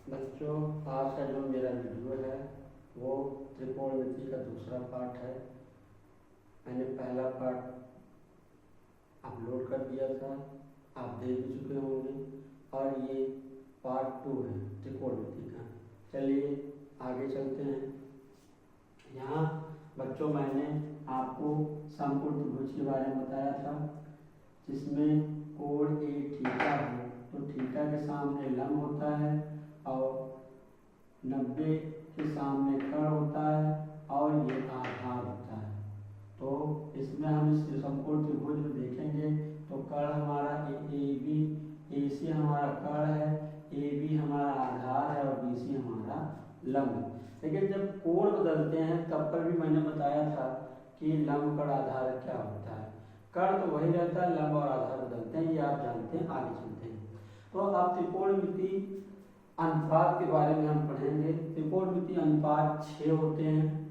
बच्चों, आज का जो मेरा वीडियो है वो त्रिकोणमिति का दूसरा पार्ट है। मैंने पहला पार्ट अपलोड कर दिया था, आप देख भी चुके होंगे, और ये पार्ट 2 है त्रिकोणमिति का। चलिए आगे चलते हैं। यहाँ बच्चों मैंने आपको समकोण त्रिभुज के बारे में बताया था, जिसमें कोण ए थीटा हो तो थीटा के सामने लंब होता है और 90 के सामने कर्ण होता है और ये आधार होता है। तो इसमें हम इस समकोण त्रिभुज में देखेंगे तो कर्ण हमारा ए बी, ए सी हमारा कर्ण है, ए बी हमारा आधार है और बी सी हमारा लंब है। लेकिन जब कोण बदलते हैं तब पर भी मैंने बताया था कि लंब कर्ण आधार क्या होता है। कर्ण तो वही रहता है, लंब और आधार बदलते हैं, ये आप जानते हैं। आगे चलते हैं तो आप त्रिकोणमिति अनुपात के बारे में हम पढ़ेंगे। त्रिकोणमिति अनुपात 6 होते हैं।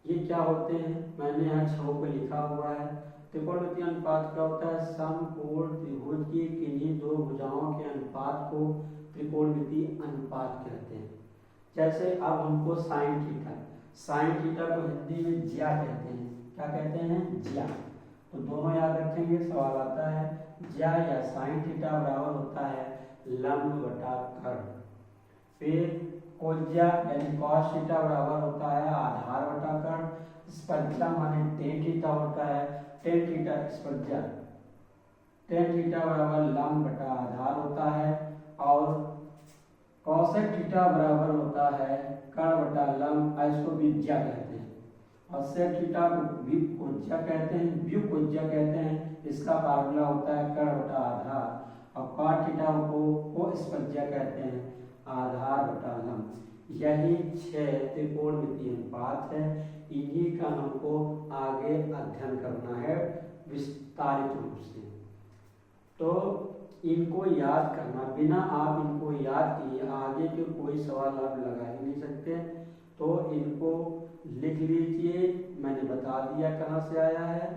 ये क्या होते हैं, मैंने यहाँ 6 पे लिखा हुआ है। त्रिकोणमिति अनुपात क्या होता है, समकोण त्रिभुज की किन्हीं दो भुजाओं के अनुपात को त्रिकोणमिति अनुपात कहते हैं। जैसे अब हमको साइन थीटा को हिंदी में ज्या कहते हैं। क्या कहते हैं, ज्या। तो दोनों याद रखेंगे, सवाल आता है ज्या या साइन थीटा बराबर होता है लंब बटा कर्ण। फिर कोज्या यानी कॉस थीटा बराबर होता है आधार बटा कर्ण। स्पर्धा माने टेन थीटा होता है, टेन थीटा स्पर्धा, टेन थीटा बराबर लंब बटा आधार होता है। और कॉसेक थीटा बराबर होता है कर्ण बटा लंब, इसको विज्या कहते हैं। और सेक थीटा को व्युकोज्या कहते हैं, व्युकोज्या कहते हैं। इसका फार्मूला होता है कर्ण बटा आधार। और कॉट थीटा को स्पर्धा कहते हैं, आधार बटा लंब। यही 6 त्रिकोणमिति अनुपात है। इन्हीं का हमको आगे अध्ययन करना है विस्तारित रूप से। तो इनको याद करना, बिना आप इनको याद किए आगे के कोई सवाल आप लगा ही नहीं सकते। तो इनको लिख लीजिए, मैंने बता दिया कहाँ से आया है।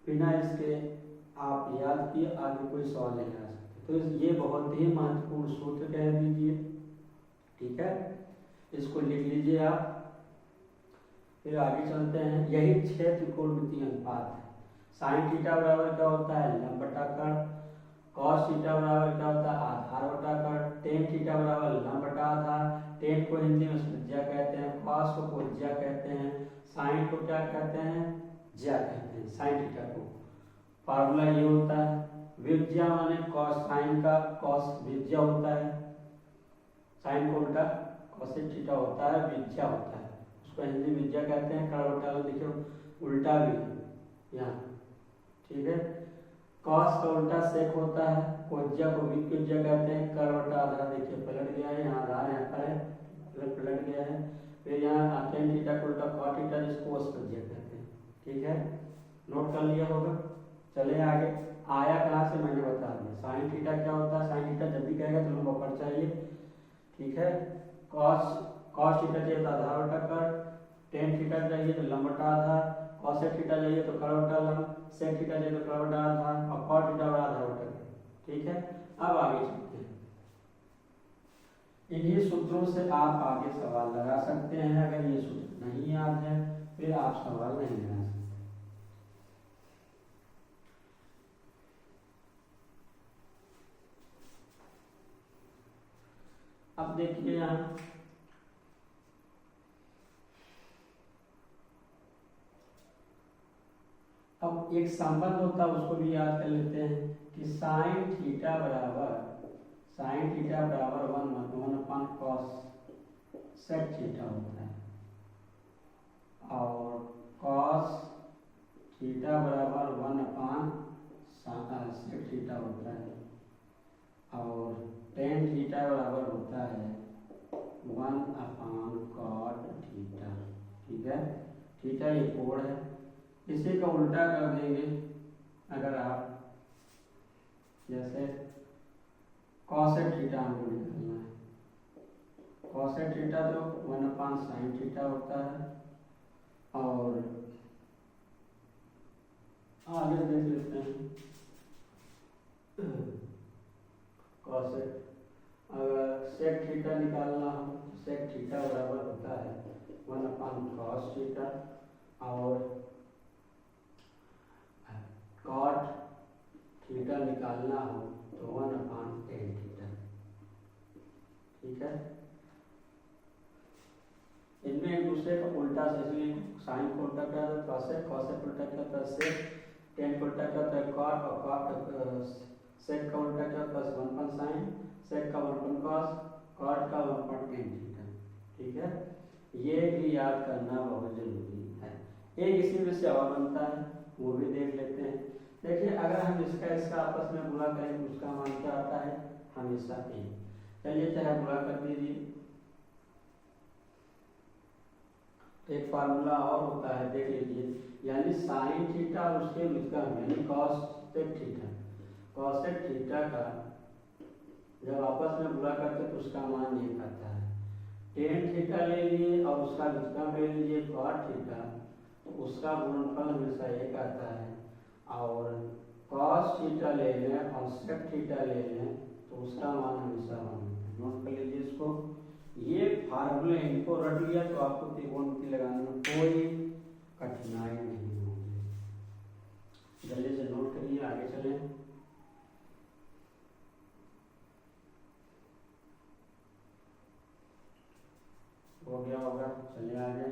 बिना इसके आप याद किए आगे कोई सवाल नहीं आ सकते। तो ये बहुत ही महत्वपूर्ण सूत्र कह दीजिए, ठीक है। इसको लिख लीजिए आप। फिर आगे चलते हैं। यही 6 त्रिकोणमिति अनुपात है। साइन थीटा बराबर क्या होता है, लंब बटा कर्ण। कॉस थीटा बराबर क्या होता है, आधार बटा कर्ण। टेन थीटा बराबर लंब बटा आधार। टेन को हिंदी में स्पर्धा कहते हैं, कॉस को कोज्या कहते हैं, साइन को क्या कहते हैं, ज्या कहते हैं, साइन थीटा को। फार्मूला ये होता है विज्या माने कॉस साइन का कॉस विज्या होता है, साइन को उल्टा कॉसेक थीटा होता है, विज्या होता है, उसको हिंदी विज्या कहते हैं। कर्ण बटा लंब देखिए उल्टा भी है यहाँ, ठीक है। कॉस का उल्टा सेक होता है, कोज्या को विज्या कहते हैं। कर्ण बटा आधार देखिए पलट गया है, यहाँ आधार यहाँ पर है, पलट गया है। फिर यहाँ टेन थीटा को उल्टा कॉट थीटा जिसको स्पर्धा कहते हैं, ठीक है। नोट कर लिया होगा। चले आगे। आया कहाँ से मैंने बता दिया। साइन थीटा क्या होता है, साइन थीटा जब भी कहेगा तो लंब ऊपर चाहिए, ठीक है। कॉस थीटा चाहिए तो आधार बटा कर्ण, टेन थीटा चाहिए तो लंब बटा आधार, कॉसेक थीटा चाहिए तो कर्ण बटा लंब, सेक थीटा चाहिए तो कर्ण बटा आधार, और कॉट थीटा बटा आधार बटा कर्ण, ठीक है। अब आगे चलते हैं। इन्हीं सूत्रों से आप आगे सवाल लगा सकते हैं। अगर ये सूत्र नहीं याद है फिर आप सवाल नहीं लगा सकते। अब देखिए यहाँ अब एक संबंध होता है, उसको भी याद कर लेते हैं कि साइन थीटा बराबर 1/1 कॉस सेक थीटा होता है, और कॉस थीटा बराबर 1/सेक थीटा होता है, और टेन थीटा बराबर होता है 1/कॉट थीटा, ठीक है। थीटा ये कोण है, इसी का उल्टा कर देंगे। अगर आप जैसे कॉसेक थीटा हमको निकालना है, कॉसेक थीटा तो 1/साइन थीटा होता है। और आगे देख लेते हैं कॉसेक, अगर सेक थीटा निकालना हो तो सेक थीटा बराबर होता है 1/cos थीटा, और कॉट थीटा निकालना हो तो 1/tan थीटा। ठीक है, इनमें एक दूसरे का उल्टा से, इसलिए साइन को उल्टा क्या होता है सेक, कॉसेक उल्टा क्या होता है सेक, टेन को उल्टा क्या होता है कॉट, और कॉट सेक का उल्टा क्या होता है 1/sin, सेक का 1/cos, कॉट का 1/tan थीटा। ठीक है, ये भी याद करना बहुत जरूरी है। एक इसी में से और बनता है, वो भी देख लेते हैं। देखिए, अगर हम इसका आपस में गुणा करें तो उसका मान क्या आता है हमेशा ए। चलिए चाहे गुणा कर दीजिए। एक फार्मूला और होता है, देख लीजिए, यानी साइन थीटा और उसके व्युत्क्रम यानी कॉसेक थीटा, कॉसेक थीटा का जब आपस में गुणा करते तो उसका मान एक आता है। टेन थीटा ले लिए और उसका व्युत्क्रम ले लीजिए कॉट थीटा, तो उसका गुणनफल हमेशा एक आता है। और कॉस थीटा ले लें और सेक थीटा ले लें तो उसका मान हमेशा वन। नोट कर लीजिए इसको, ये फार्मूले इनको रट लिया तो आपको त्रिकोणमिति लगाने में कोई कठिनाई नहीं होगी। जल्दी से नोट करिए, आगे चलें। हो गया होगा, चलिए आगे।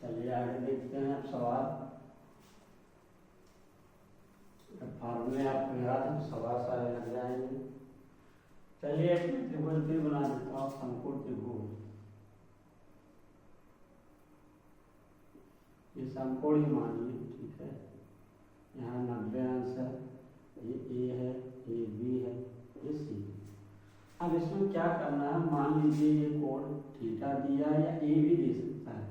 चलिए आगे देखते हैं अब सवाल। फार्मूले आपको याद है, सवाल सारे लग जाएंगे। चलिए एक त्रिभुज भी बना देता हूँ, समकोण त्रिभुज। ये समकोण ही मानिए, ठीक है। यहाँ 90 अंश है, ये ए है, ये बी है, ये सी। अब इसमें क्या करना है, मान लीजिए ये कोण थीटा दिया या ए भी दे सकता है।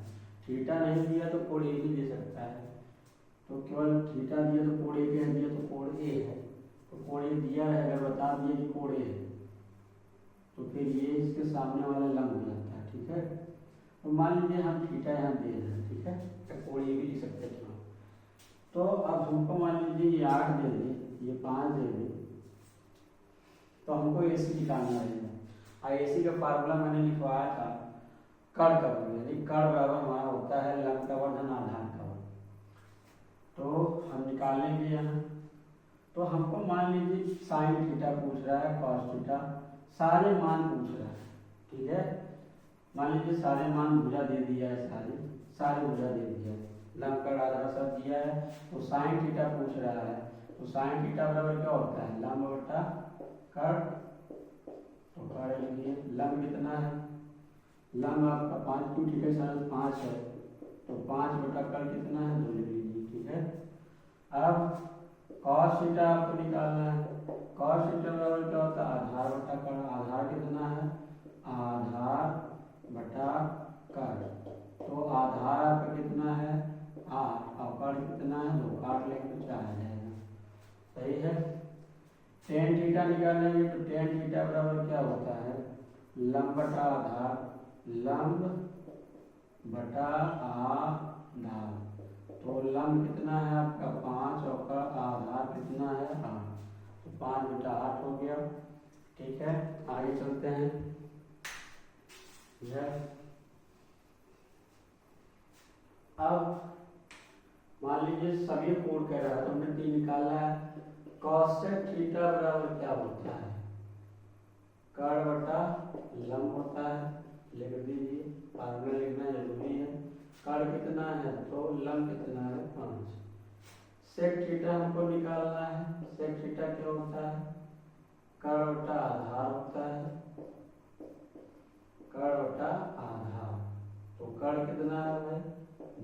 थीटा नहीं दिया तो कोण ए भी दे सकता है, तो केवल थीटा दिया तो कोण ए कह दिया तो कोण ए है। तो कोण ए दिया है, अगर बता दिए कि कोण ए है तो फिर ये इसके सामने वाला लंब हो जाता है। ठीक है, तो मान लीजिए हम थीटा यहाँ दे रहे हैं, ठीक है, तो कोण ए भी दे सकते हैं। तो अब हमको मान लीजिए ये 8 दे दे, ये 5 दे दे, तो हमको AC निकालना है। और AC का फार्मूला मैंने लिखवाया था कर्ण का वर्ग, यानी कर्ण बराबर हमारा होता है लंब का वर्ग धन आधार का वर्ग। तो हम निकालेंगे यहाँ, तो हमको मान लीजिए साइन थीटा पूछ रहा है, कॉस थीटा, सारे मान पूछ रहा है। ठीक है, मान लीजिए सारे मान भुजा दे दिया है, सारे भुजा दे दिया है, लंब का आधार सब दिया है। तो साइन थीटा पूछ रहा है, तो साइन थीटा बराबर क्या होता है लंब बटा कर्ण। तो कर्ण लिखिए, लंब कितना है, लंब आपका 5 क्योंकि थीटा 5 है, तो 5 बटा कर्ण कितना है 2 लिख लीजिए। ठीक है, अब कॉस थीटा आपको निकालना है। कॉस थीटा बराबर क्या होता है आधार बटा कर्ण। आधार कितना है, आधार बटा कर्ण। तो आधार आपका कितना है 8 और कर्ण कितना है 2, 8 लेंगे तो 4 आ जाएगा। सही है, टेन थीटा निकालेंगे तो टेन थीटा बराबर क्या होता है लंब बटा आधार, लंब बटा आधार। तो लंब कितना है आपका 5 और का आधार कितना है 8, तो 5 बटा 8 हो गया। ठीक है, आगे चलते हैं। अब मान लीजिए सभी कोण कह रहा है, तो हमने 3 निकालना है। कॉसेक थीटा बराबर क्या होता है कर्ण बटा लंब होता है, लिख दीजिए, फार्मूला लिखना जरूरी है। कर्ण कितना है तो लंब कितना है 5। सेक थीटा हमको निकालना है, सेक थीटा क्या होता है कर्ण बटा आधार होता है, कर्ण बटा आधार। तो कर्ण कितना है भाई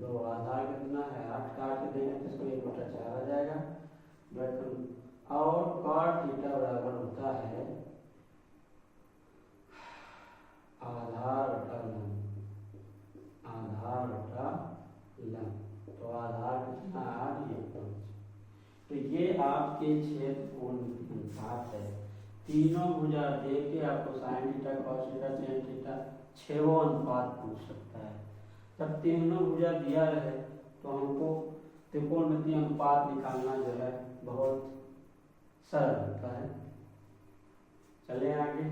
2, आधार कितना है 8, काट के देंगे तो इसको 1 बटा 4 आ जाएगा। और कॉट थीटा बराबर होता है आधार बटा लंब, आधार बटा के 6 त्रिकोण अनुपात है। तीनों भुजा दे के आपको sine theta cos theta tan theta 6वां अनुपात पूछ सकता है। जब तीनों भुजा दिया रहे तो हमको त्रिकोणमितीय अनुपात निकालना जो है बहुत सरल होता है। चले आगे।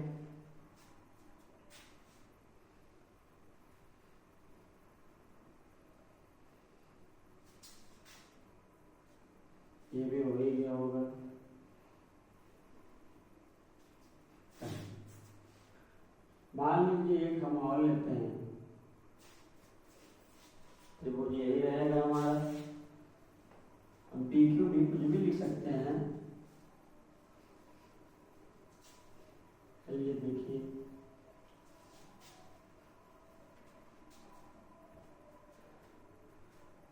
ये भी हो ही गया होगा। मान लीजिए एक हम और लेते हैं, त्रिभुज यही रहेगा हमारा। हम पी क्यू भी कुछ भी लिख सकते हैं। चलिए देखिए,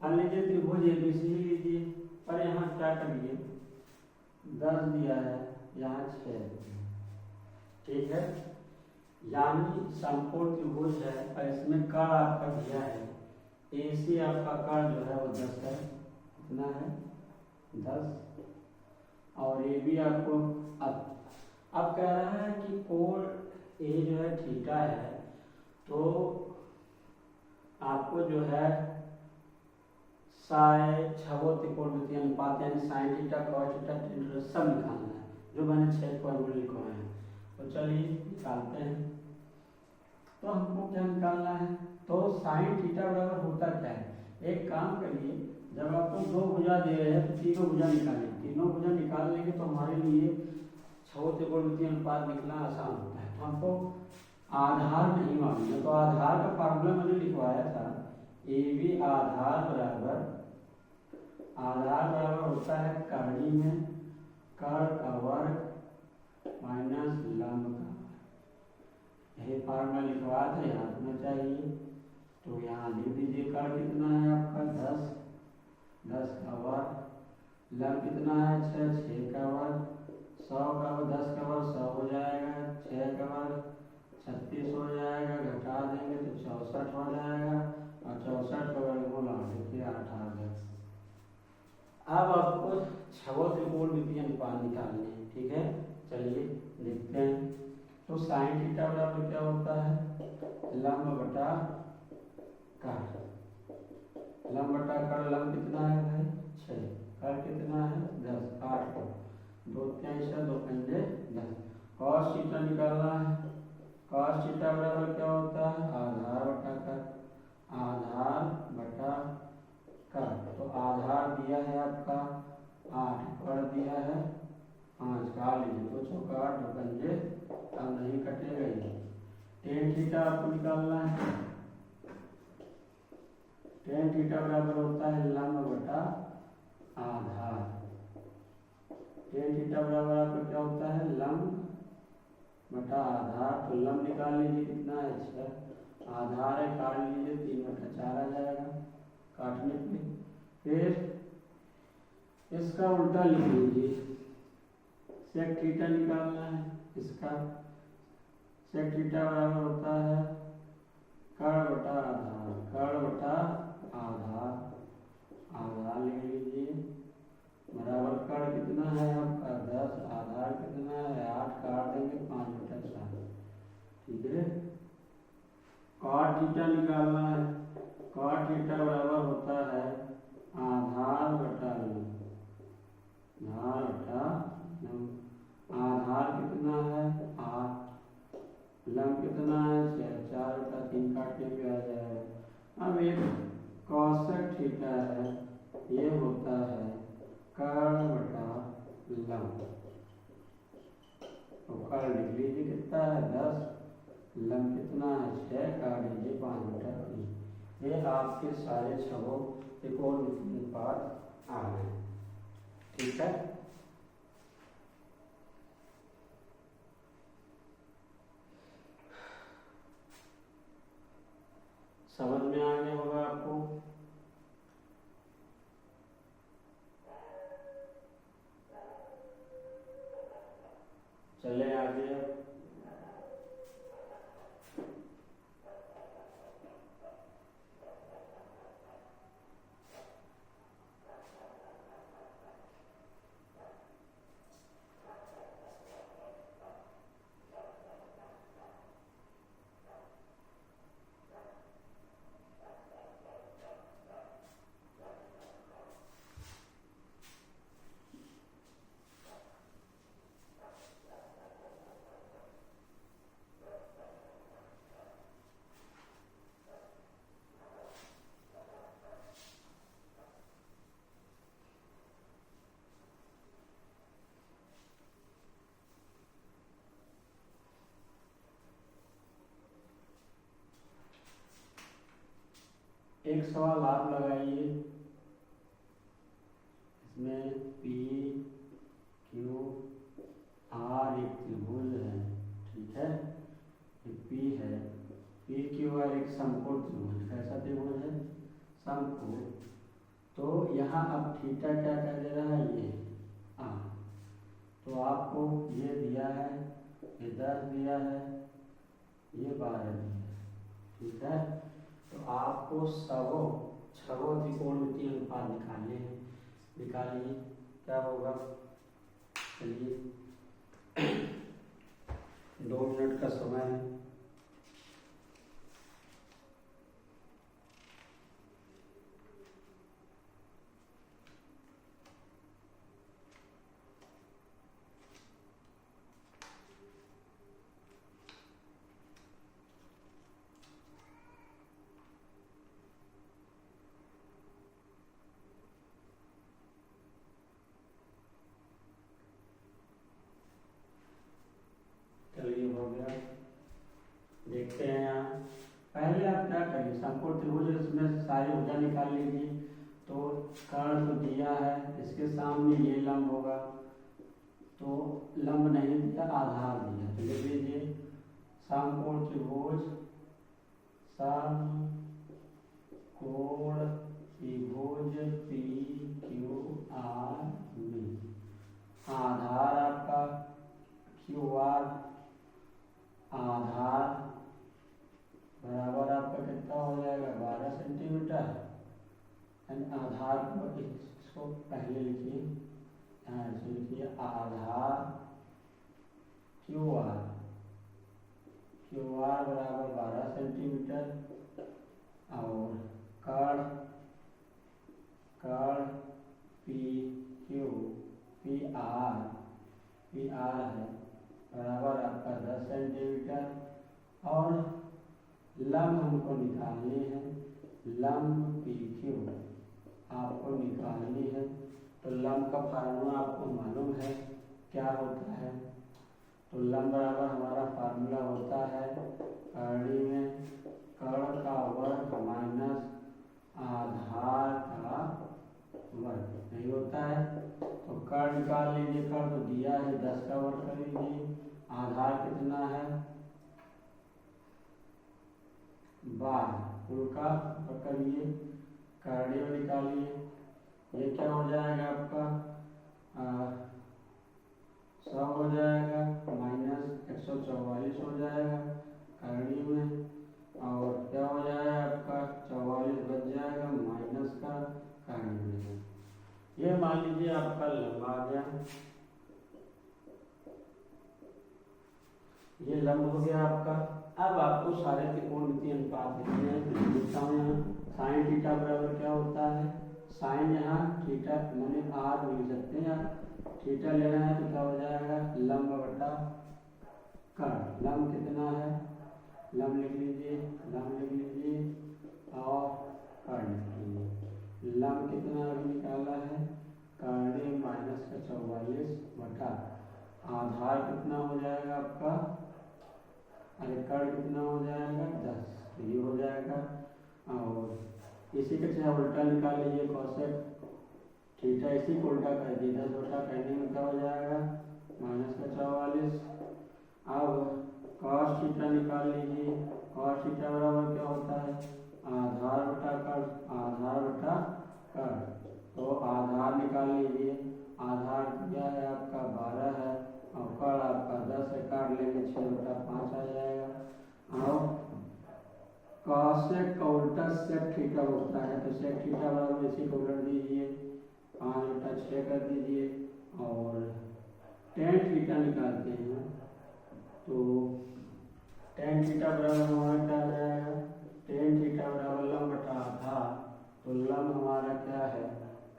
मान लीजिए त्रिभुज एबीसी लीजिए, पर यहाँ क्या करिए, 10 दिया है, यहाँ 6, ठीक है। यानी समकोण त्रिभुज है और इसमें कर्ण आपका दिया है, एसी आपका कर्ण जो है वो 10 है। कितना है? 10। और ये भी आपको अब कह रहा है कि कोण ए जो है थीटा है, तो आपको जो है छठों त्रिकोणमितीय अनुपात यानी sign theta cos theta tan theta सब निकालना है, जो मैंने 6 फॉर्मूले लिखवाए हैं। तो चलिए निकालते हैं। तो हमको क्या निकालना है? तो साइन थीटा बराबर होता क्या है? एक काम करिए, जब आपको 2 भुजा दे रहे हैं तो तीनों भुजा निकालिए। तीनों भुजा निकाल लेंगे तो हमारे लिए छठों त्रिकोणमितीय अनुपात निकलना आसान होता है। तो हमको आधार नहीं मालूम है, तो आधार का फार्मूला मैंने लिखवाया था, ए बी आधार बराबर होता है कर्ण में कर्ण का वर्ग माइनस लंब का। यही फार्मूला लिखवाया था, याद होना चाहिए। तो यहाँ लिख दीजिए, कर्ण कितना है आपका 10 का वर्ग, लंब कितना है 6 का वर्ग, 100 का वर्ग 10 का वर्ग 100 हो जाएगा, 6 का वर्ग 36 हो जाएगा, घटा देंगे तो 64 हो जाएगा, और 64 का वर्गमूल 8 देखिए 8 आ गया। अब आपको छठों त्रिकोणमितीय अनुपात निकालने हैं, ठीक है। चलिए देखते हैं। तो साइन थीटा बराबर क्या होता है? लंब बटा कर्ण। लंब बटा कर्ण, लंब कितना है भाई 6, कर्ण कितना है 10, 8 को 2 3 6 2 पंजे 10। कॉस थीटा निकालना है। कॉस थीटा बराबर क्या होता है? आधार बटा कर्ण, आधार बटा कर्ण। तो आधार दिया है आपका 8, कर्ण दिया है 5, काट लीजिए, 2 चौका 8 2 पंजे, अब नहीं कटेगा ये। टेन थीटा आपको निकालना है। टेन थीटा बराबर होता है लंब बटा आधार। टेन थीटा बराबर आपका क्या होता है? लंब बटा आधार। तो लंब निकाल लीजिए, कितना है 6, आधार है काट लीजिए 3/4 आ जाएगा काटने पे। फिर इसका उल्टा लिख लीजिए, सेक थीटा निकालना है। इसका सेक थीटा बराबर होता है कर्ण बटा आधार, कर्ण बटा आधार, आधार लिख लीजिए बराबर कर्ण कितना है आपका 10, आधार कितना है 8, काट देंगे 5/4, ठीक है। कॉट थीटा निकालना है। कॉट थीटा बराबर होता है आधार बटा लंब, आधार बटा लंब। आधार कितना है 8, लंब कितना है 6, 4/3 काटने पे आ जाएगा। अब एक कॉसेक थीटा है, ये होता है कर्ण बटा लंब। तो कर्ण लिख लीजिए कितना है 10, लंब कितना है 6, काट लीजिए 5/3। ये आपके सारे छठों त्रिकोणमितीय अनुपात आ गए, ठीक है। समझ में आ गया होगा आपको। चले आगे। एक सवाल आप लगाइए, इसमें पी क्यू आर एक त्रिभुज है, ठीक है, ये पी है, पी क्यू आर एक समकोण त्रिभुज, कैसा त्रिभुज है, समकोण। तो यहाँ अब थीटा क्या कह दे रहा है, ये तो आपको ये दिया है, ये 10 दिया है, ये 12 दिया है, ठीक है। तो आपको छवो त्रिकोणमितीय अनुपात निकालने हैं, निकालिए क्या होगा। चलिए 2 मिनट का समय है। चलिए हो गया, देखते हैं यहाँ। पहले आप क्या करिए, समकोण त्रिभुज इसमें सारी ऊर्जा निकाल लीजिए। तो कर्ण तो दिया है, इसके सामने ये लंब होगा, तो लंब नहीं दिया, आधार दिया, तो लिख लीजिए समकोण त्रिभुज, समकोण त्रिभुज पी क्यू आर में आधार आपका क्यू आर, आधार बराबर आपका कितना हो जाएगा, 12 सेंटीमीटर। आधार को इसको पहले लिखिए, ऐसे लिखिए, आधार क्यू आर बराबर 12 सेंटीमीटर, और कर्ण पी क्यू पी आर है बराबर आपका 10 सेंटीमीटर, और लंब हमको निकालनी है, लंब पी क्यू आपको निकालनी है। तो लंब का फार्मूला आपको मालूम है क्या होता है। तो लंब बराबर हमारा फार्मूला होता है कर्णी में कर्ण का वर्ग माइनस आधार का वर्ग, नहीं होता है। तो कर्ण निकाल लीजिए, कर्ण तो दिया है, 10 का वर्ग कर लीजिए, आधार कितना है 12, उनका करिए, कर्णी में निकालिए, ये क्या हो जाएगा आपका 100 हो जाएगा, माइनस 144 हो जाएगा कर्णी में, और क्या हो जाएगा आपका 44 बच जाएगा माइनस का कर्णी में। ये मान लीजिए आपका लंब आ गया, ये लंब हो गया आपका। अब आपको सारे त्रिकोणमितीय अनुपात लिखने हैं, लिखता हूँ यहाँ। साइन थीटा बराबर क्या होता है, साइन यहाँ थीटा मैंने आर लिख सकते हैं, थीटा लेना है तो क्या हो जाएगा लंब बटा कर्ण। लंब कितना है, लंब लिख लीजिए, और कर्ण लिख लीजिए। लंब कितना अभी निकाला है, कर्णी माइनस का 44 बटा आधार कितना हो जाएगा आपका, अरे कर्ण कितना हो जाएगा 10, तो ये हो जाएगा। और इसी के चाहे उल्टा निकाल लीजिए, कॉसेक थीटा इसी को उल्टा कर दिए, 10 बटा करने में क्या हो जाएगा माइनस का 44। अब कॉस थीटा निकाल लीजिए, कॉस थीटा बराबर क्या होता है आधार बटा कर्ण, आधार बटा कर्ण। तो आधार निकाल लीजिए, आधार क्या है आपका 12 है, और कर्ण आपका 10 है, काट लेंगे 6 बटा 5 आ जाएगा। और कॉसेक का उल्टा सेक थीटा होता है, तो सेक थीटा बराबर इसी को उलट दीजिए, 5 बटा 6 कर दीजिए, और टेन थीटा निकालते हैं। तो टेन थीटा बराबर हमारा क्या आ जाएगा, टेन थीटा बराबर लंब बटा आधार, तो लंब हमारा क्या है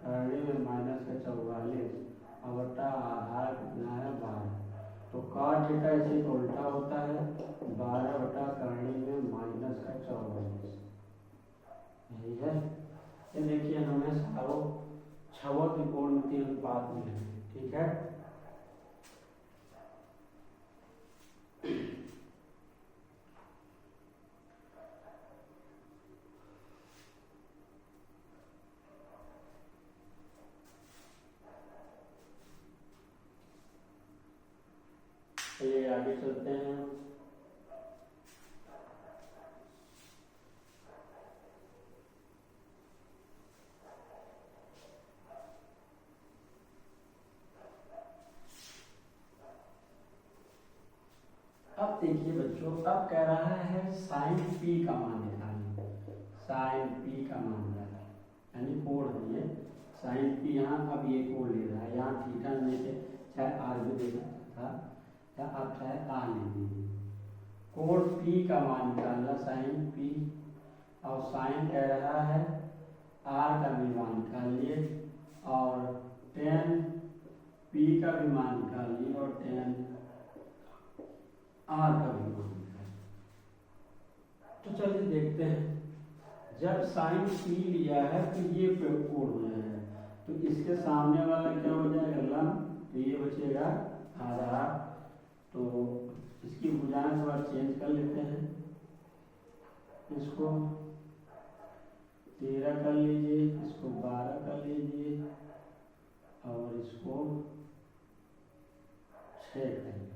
कर्णी में माइनस का 44 और बटा आधार कितना है 12। तो कॉट थीटा इसी को उल्टा होता है, 12 बटा कर्णी में माइनस का 44, यही है। ये देखिए हमें सारों छवो त्रिकोणमितीय अनुपात मिले, ठीक है। आगे चलते हैं। अब देखिए बच्चों, अब कह रहा है साइन पी का मान निकालिए। साइन पी का मान निकालिए, यानी कोण है ये साइन पी। यहाँ अब ये कोण ले रहा है, यहाँ थीटा में से चाहे आर भी दे सकता था या आप चाहे आर ले लीजिए। कोण पी का मान निकालना साइन पी, और साइन कह रहा है आर का भी मान निकालिए और टेन पी का भी मान निकालिए और टेन आर का भी मान निकालिए। तो चलिए देखते हैं, जब साइन पी लिया है तो ये कोण हो जाएगा, तो इसके सामने वाला क्या हो जाएगा लंब, तो ये बचेगा आधार। तो इसकी भुजाएं थोड़ा चेंज कर लेते हैं, इसको 13 कर लीजिए, इसको 12 कर लीजिए और इसको 6 कर लीजिए।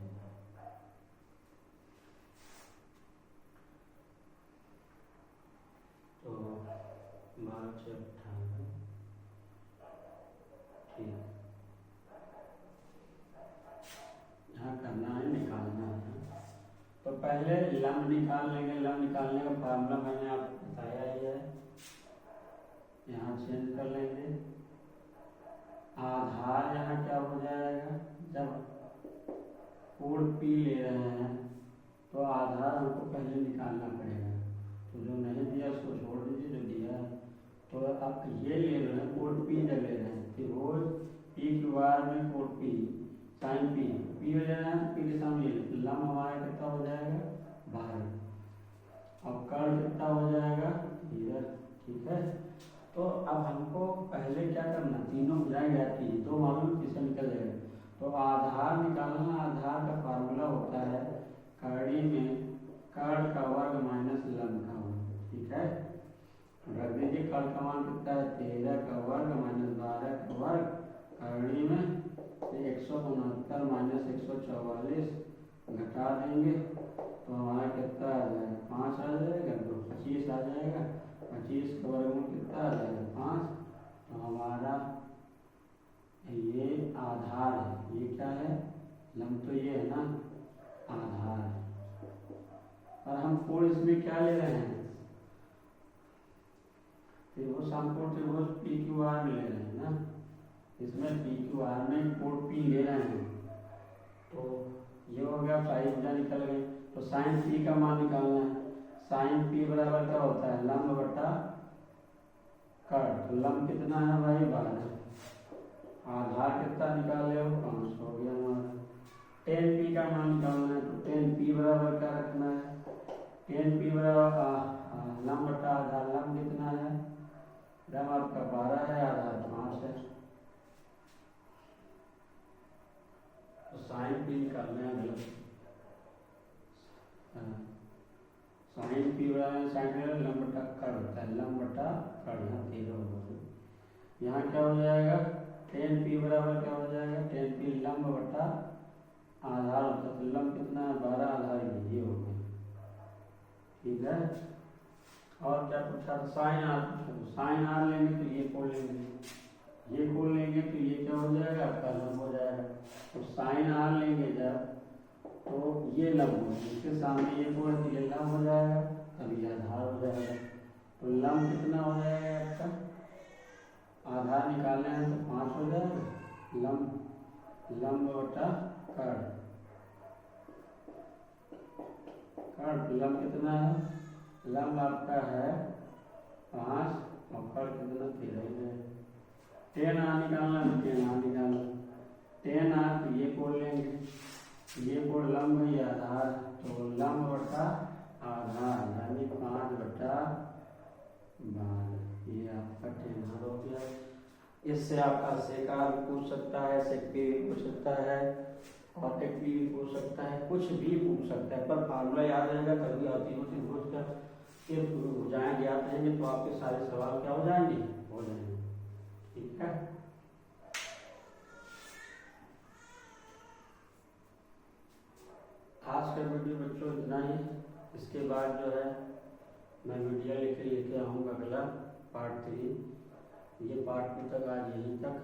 तो 12 6 98, ठीक। यहाँ करना है, निकालना है। तो पहले लंब निकाल लेंगे। लंब निकालने का फार्मूला मैंने आपको बताया ही है, यहाँ चेंज कर लेंगे। आधार यहाँ क्या हो जाएगा, जब कोण पी ले रहे हैं तो आधार हमको पहले निकालना पड़ेगा। तो जो नहीं दिया उसको छोड़ दीजिए, जो दिया है तो अब ये ले रहे हैं कोण पी जब ले रहे हैं, त्रिभुज पी क्यू आर में कोण पी साइन पी पी हो जाना है, पी के सामने लंब हमारा कितना हो जाएगा 12, और कर्ण कितना हो जाएगा इधर, ठीक है। तो अब हमको पहले क्या करना, तीनों भुजाएं आती है, दो मालूम किससे निकल जाएगा। तो आधार निकालना, आधार का फार्मूला होता है कड़ी में कर्ण का वर्ग माइनस लंब का वर्ग, ठीक है। रख दीजिए, कर्ण का मान कितना है 13 का वर्ग माइनस 12 का वर्ग, करणी में 169 माइनस 144 घटा देंगे तो हमारा कितना आ जाएगा 5 आ जाएगा, 25 आ जाएगा। 25 के वर्ग में कितना आ जाएगा 5। तो हमारा ये आधार है, ये क्या है लंब, तो ये है ना आधार है। और हम कोण इसमें क्या ले रहे हैं, त्रिभुज समकोण त्रिभुज पी क्यू आर में ले रहे हैं ना, इसमें पी क्यू आर में कोण पी ले रहे हैं। तो ये हो गया, सारी भुजा निकल गई। तो साइन पी का मान निकालना है। साइन पी बराबर क्या होता है लंब बटा कर्ण। तो लंब कितना है भाई 12, आधार कितना निकाले हो 5 हो गया हमारा। टेन पी का मान निकालना है, तो टेन पी बराबर क्या रखना है, टेन पी बराबर लंब बटा आधार। लंब कितना है, लंब आपका 12 है, आधार 5 है। तो साइन पी निकालना है गलत, साइन पी बराबर साइन लंब बटा कर्ण होता है, लंब बटा कर्ण, यहाँ 13 होगा। यहाँ क्या हो जाएगा टेन पी बराबर क्या हो जाएगा, टेन पी लंब बटा आधार होता है। तो लंब कितना है 12, आधार ये हो गया, ठीक है। और क्या पूछा, साइन आर पूछा। तो साइन आर लेंगे तो ये कोण लेंगे, ये कोण लेंगे तो ये क्या हो जाएगा आपका लंब हो जाएगा। तो साइन आर लेंगे जब तो ये लंब हो, इसके सामने ये कोण तो ये लंब हो जाएगा, तब ये आधार हो जाएगा। तो लंब कितना हो जाएगा आपका, आधार निकालना है तो 5 हो जाएगा, लंब बटा कर्ण। कर्ण लंब कितना है, लंब आपका है 5 और कर्ण कितना 13 है। टेन आर निकालना है, टेन आर निकालना, टेन आर तो ये कोण लेंगे, ये कोण लंब है आधार, तो लंब बटा आधार यानी 5 बटा 12, ये आपका टेन आर हो गया। इससे आपका सेक आर भी पूछ सकता है, सेक पी भी पूछ सकता है, और टेक पी भी पूछ सकता है, कुछ भी पूछ सकता है, पर फार्मूला याद रहेगा तभी आप तीनों त्रिभुज का के भुजाएं ज्ञात रहेंगे तो आपके सारे सवाल क्या हो जाएंगे, हो जाएंगे, ठीक है। आज का वीडियो बच्चों इतना ही। इसके बाद जो है मैं वीडियो लेके आऊँगा अगला पार्ट 3। ये पार्ट 2 तक आज यहीं तक।